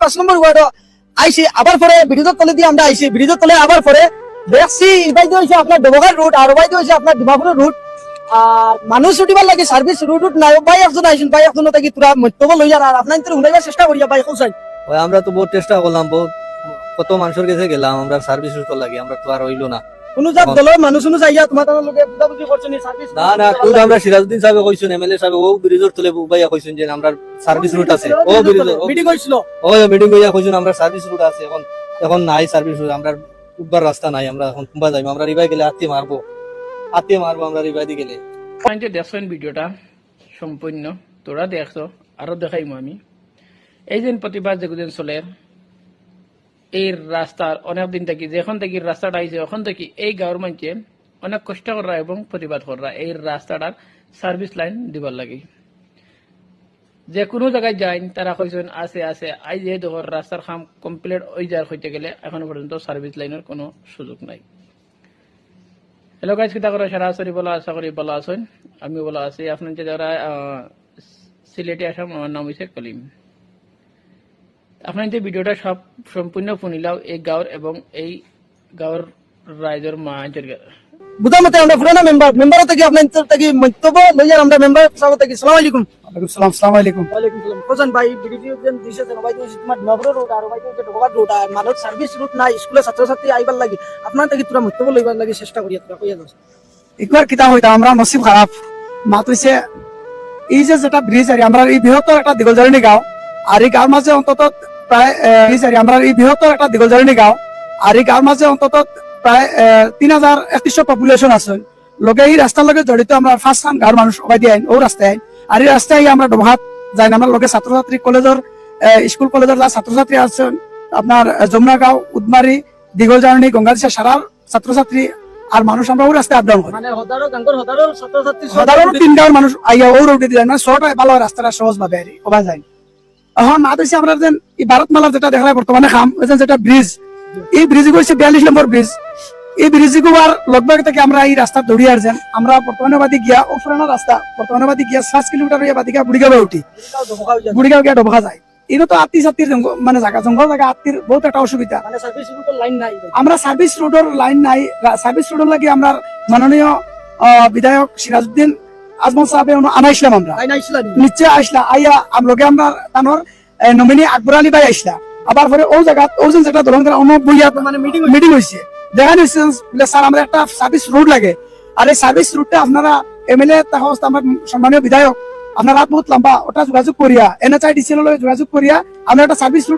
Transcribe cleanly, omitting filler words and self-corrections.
5 নম্বর word আইছি আবার পরে ব্রিজের তলে দিয়ে আমরা আইছি ব্রিজের তলে আবার পরে দেখছি ইবাইতে হইছে আপনার ডবগার রুট আর ওবাইতে হইছে আপনার ডিমাপুরের রুট আর মানুষ উঠিবার লাগে সার্ভিস রুট নাই ভাই একজন আইছেন ভাই একজন থাকি তোরা মত্যব লই আর আপনার ইন্তর হুনাইবার চেষ্টা করিয়া ভাই কোসাই ওই আমরা তো বহুত চেষ্টা করলাম, বহুত কত মানুষের কাছে গেলাম, আমরা সার্ভিস লাগে, আমরা তো আর হইলো না। কোনো জাত দলের মানুষ কোনো যাইয়া তোমার লগে বুঝাবুঝি করছেন সার্ভিস না না, খুদ আমরা সিরাজউদ্দিন সাহেব কইছেন, এমএলএ সাহেব ও ব্রিজের তলে ভাইয়া কইছেন যে আমরা সার্ভিস রুট আছে, ও ব্রিজ মিটিং হইছিল ও মিটিং কইয়া কইছেন আমরা সার্ভিস রুট আছে, এখন নাই সার্ভিস রুট, আমরা উঠবার রাস্তা নাই, আমরা এখন কুম্বা যাইব, আমরা রিবাই গেলে আত্মীয় মারবো আমরা রিবাই দি গেলে। যে দেখছেন ভিডিওটা সম্পূর্ণ তোরা দেখছো, আরো দেখাইমু আমি। এই যে প্রতিবাদ যেগুলো চলে এই রাস্তার অনেকদিন থেকে যখন থেকে রাস্তাটা আইছে ওখান থেকে এই গাঁৱৰ মানুষে অনেক কষ্ট করা এবং প্রতিবাদ করা এই রাস্তাটার সার্ভিস লাইন দিবার লাগে। যে কোনো জায়গায় যাই তারা কইছেন আছে আছে আই যে দেখো রাস্তার কাম কমপ্লিট হয়ে যাওয়ার হইতে গেলে এখনো পর্যন্ত সার্ভিস লাইনের কোনো সুযোগ নাই। হ্যালো গাইজ, কিতা করে সরাসরি বলা আশা করি বলা আছেন, আমি বলা আছি। আপনার যে যারা সিলেটে আসাম, আমার নাম হচ্ছে কলিম। আপনার যে ভিডিওটা সব সম্পূর্ণ শুনিলাও এই গাঁৱৰ এবং এই গাঁৱৰ রাইজর মানুষের বুঝা মতে আমরা পুরানা মেম্বার থেকে আপনার ইন্তর থেকে মত্যব লই আর আমরা মেম্বার সাহেব থেকে আসসালামু আলাইকুম। ওয়ালাইকুম সালাম। আসসালামু আলাইকুম। ওয়ালাইকুম সালাম। কোজন ভাই ভিডিও যেন দিছে যে ভাই তুমি তোমার ডিমাপুরের রোড আর ভাই তুমি ডবগার রোড আর মানুষ সার্ভিস রুট নাই, স্কুলে ছাত্রছাত্রী আইবার লাগি আপনার থেকে তোরা মত্যব লইবার লাগি চেষ্টা করিয়া তোরা কইয়া দাও। একবার কিতা হইতা আমরা নসিব খারাপ মাত হইছে এই যে যেটা ব্রিজ আর আমরা এই বৃহত্তর একটা দিগলজারিনী গাঁও আর এই গাঁৱৰ মাঝে অন্তত প্রায় ব্রিজ আর আমরা এই বৃহত্তর একটা দিগলজারিনী গাঁও আর এই গাঁৱৰ মাঝে অন্তত প্রায় 3100 পপুলেশন আছে। লগে এই রাস্তার লগে জড়িত আমরা ফার্স্ট টাইম গাঁৱৰ মানুষ সবাই দিয়ে আইন ও রাস্তায় আইন আর এই রাস্তায় আমরা ডবহাত যাই আমরা লগে ছাত্রছাত্রী কলেজের স্কুল কলেজের যা ছাত্রছাত্রী আছেন আপনার যমুনাগাঁও, উদমারি, দিগলজারিনী, গঙ্গাদিশা সারা ছাত্রছাত্রী আর মানুষ আমরা ওই রাস্তায় আপ ডাউন করি। মানে হদারো গাঙ্গর হদারো ছাত্রছাত্রী সাধারণ 3 গাঁৱৰ মানুষ আইয়া ও রোডে দিয়ে না শর্ট ভালো রাস্তাটা সহজ ভাবে আর ওবা যায়। এখন না দিছি আমরা যেন এই ভারতমালার যেটা দেখা বর্তমানে খাম যেটা ব্রিজ, এই ব্রিজ হচ্ছে 42 নম্বর ব্রিজ। এই ব্রিজ গুবার লগবাগ থেকে আমরা এই রাস্তা দৌড়িয়ে আসছেন। আমরা বর্তমানে বাদি গিয়া ও পুরানো রাস্তা বর্তমানে বাদি গিয়া 5 কিলোমিটার হইয়া বাদি গিয়া বুড়িগাঁও উঠি, বুড়িগাঁও গিয়া ডবখা যায়। এটা তো আত্মীয় সাত্তির মানে জায়গা জঙ্গল জায়গা আত্মীর বহুত একটা অসুবিধা। মানে সার্ভিস রুটের লাইন নাই, আমরা সার্ভিস রোডের লাইন নাই। সার্ভিস রোডের লাগি আমরা মাননীয় বিধায়ক সিরাজউদ্দিন আজমল সাহেব আনাইছিলাম, আমরা লাইন আইছিলা নি? নিশ্চয় আসলা আইয়া আমলগে আমরা তানোর নমিনি আকবর আলী ভাই আসলা। আবার পরে ও জায়গা ওজন যেটা ধরুন অন্য বইয়া মানে মিটিং হয়েছে দেখা নিচ্ছে বলে স্যার আমরা একটা সার্ভিস রুট লাগে আর এই সার্ভিস রুটটা আপনারা এমএলএ তাহলে আমার সম্মানীয় বিধায়ক আপনার রাত বহুত লম্বা ওটা যোগাযোগ করিয়া NHIDCL যোগাযোগ করিয়া আমরা একটা সার্ভিস রুট